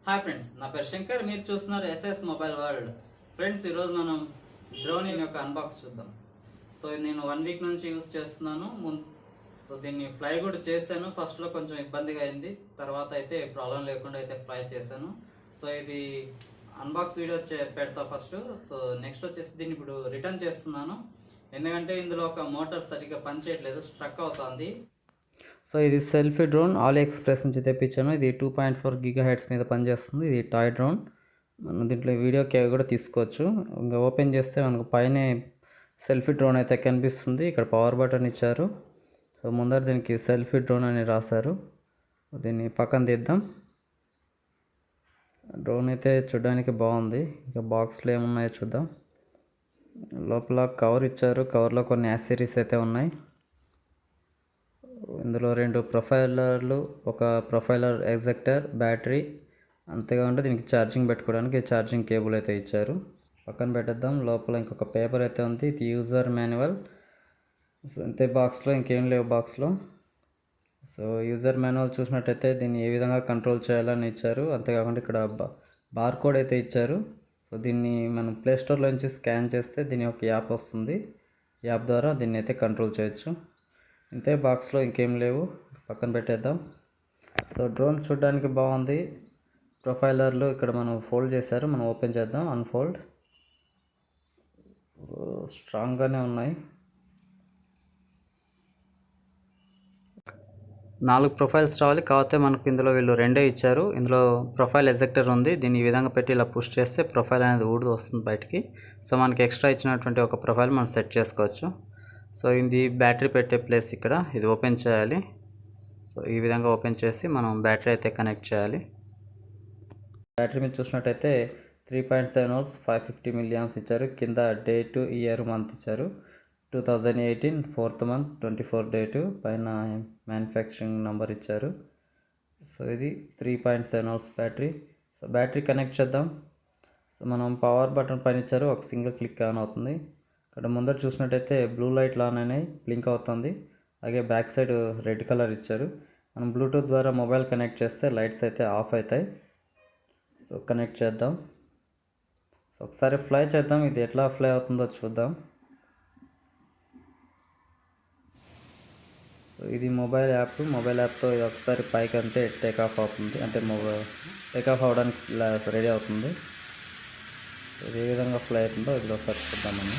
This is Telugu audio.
హాయ్ ఫ్రెండ్స్, నా పేరు శంకర్. మీరు చూస్తున్నారు ఎస్ఎస్ మొబైల్ వరల్డ్. ఫ్రెండ్స్, ఈరోజు మనం డ్రోన్ యొక్క అన్బాక్స్ చూద్దాం. సో నేను 1 వీక్ నుంచి యూజ్ చేస్తున్నాను. సో దీన్ని ఫ్లై కూడా చేశాను. ఫస్ట్లో కొంచెం ఇబ్బందిగా అయింది, తర్వాత అయితే ప్రాబ్లం లేకుండా అయితే ఫ్లై చేశాను. సో ఇది అన్బాక్స్ వీడియో పెడతా ఫస్ట్. సో నెక్స్ట్ వచ్చేసి దీన్ని ఇప్పుడు రిటర్న్ చేస్తున్నాను, ఎందుకంటే ఇందులో ఒక మోటార్ సరిగ్గా పనిచేయట్లేదు, స్ట్రక్ అవుతుంది. సో ఇది సెల్ఫీ డ్రోన్ ఆలీఎక్స్ప్రెస్ నుంచి తెప్పించాను. ఇది 2.4 GHz మీద పనిచేస్తుంది. ఇది టాయ్ డ్రోన్. మనం దీంట్లో వీడియో కూడా తీసుకోవచ్చు. ఇంకా ఓపెన్ చేస్తే మనకు పైన సెల్ఫీ డ్రోన్ అయితే కనిపిస్తుంది. ఇక్కడ పవర్ బటన్ ఇచ్చారు. సో ముందర దీనికి సెల్ఫీ డ్రోన్ అని రాశారు. దీన్ని పక్కన తీద్దాం. డ్రోన్ అయితే చూడడానికి బాగుంది. ఇంకా బాక్స్లో ఏమున్నాయో చూద్దాం. లోపల కవర్ ఇచ్చారు. కవర్లో కొన్ని యాక్సెసరీస్ అయితే ఉన్నాయి. ఇందులో 2 ప్రొఫైలర్లు, ఒక ప్రొఫైలర్ ఎగ్జెక్టర్, బ్యాటరీ, అంతేకాకుండా దీనికి ఛార్జింగ్ పెట్టుకోవడానికి ఛార్జింగ్ కేబుల్ అయితే ఇచ్చారు. పక్కన పెట్టేద్దాం. లోపల ఇంకొక పేపర్ అయితే ఉంది. ఇది యూజర్ మాన్యువల్. అంతే, బాక్స్లో ఇంకేం లేవు బాక్స్లో. సో యూజర్ మాన్యువల్ చూసినట్టయితే దీన్ని ఏ విధంగా కంట్రోల్ చేయాలని ఇచ్చారు. అంతేకాకుండా ఇక్కడ బార్ కోడ్ అయితే ఇచ్చారు. సో దీన్ని మనం ప్లేస్టోర్లో నుంచి స్కాన్ చేస్తే దీని ఒక యాప్ వస్తుంది. యాప్ ద్వారా దీన్ని అయితే కంట్రోల్ చేయొచ్చు. ఇంతే, బాక్స్లో ఇంకేం లేవు, పక్కన పెట్టేద్దాం. సో డ్రోన్ చూడడానికి బాగుంది. ప్రొఫైలర్లు ఇక్కడ మనం ఫోల్డ్ చేశారు. మనం ఓపెన్ చేద్దాం. అన్ఫోల్డ్. స్ట్రాంగ్గానే ఉన్నాయి. 4 ప్రొఫైల్స్ రావాలి, కాకపోతే మనకు ఇందులో వీళ్ళు 2 ఇచ్చారు. ఇందులో ప్రొఫైల్ ఎజెక్టర్ ఉంది. దీన్ని ఈ విధంగా పెట్టి ఇలా పుష్ చేస్తే ప్రొఫైల్ అనేది ఊడి వస్తుంది బయటికి. సో మనకి ఎక్స్ట్రా ఇచ్చినటువంటి ఒక ప్రొఫైల్ మనం సెట్ చేసుకోవచ్చు. సో ఇది బ్యాటరీ పెట్టే ప్లేస్. ఇక్కడ ఇది ఓపెన్ చేయాలి. సో ఈ విధంగా ఓపెన్ చేసి మనం బ్యాటరీ అయితే కనెక్ట్ చేయాలి. బ్యాటరీ మీద చూసినట్టయితే 3.7 hours 550 mAh ఇచ్చారు. కింద డేటు, ఇయర్, మంత్ ఇచ్చారు. 2018 4th month 24 డేటు. పైన మ్యానుఫ్యాక్చరింగ్ నెంబర్ ఇచ్చారు. సో ఇది 3.7 hours battery. So battery connect చేద్దాం. సో మనం పవర్ బటన్ పైన ఇచ్చారు. ఒక సింగిల్ క్లిక్ ఆన్ అవుతుంది. ఇక్కడ ముందర చూసినట్టయితే బ్లూ లైట్లు ఆన్ అయినాయి, బ్లింక్ అవుతుంది. అలాగే బ్యాక్ సైడ్ రెడ్ కలర్ ఇచ్చారు. మనం బ్లూటూత్ ద్వారా మొబైల్ కనెక్ట్ చేస్తే లైట్స్ అయితే ఆఫ్ అవుతాయి. సో కనెక్ట్ చేద్దాం. సో ఒకసారి ఫ్లై చేద్దాం. ఇది ఎట్లా ఫ్లై అవుతుందో చూద్దాం. సో ఇది మొబైల్ యాప్. మొబైల్ యాప్తో ఇది ఒకసారి పైకి అంటే టేక్ ఆఫ్ అవుతుంది, అంటే టేక్ ఆఫ్ అవ్వడానికి రెడీ అవుతుంది. ఇది ఏ విధంగా ఫ్లై అవుతుందో ఇది ఒకసారి చూద్దామని.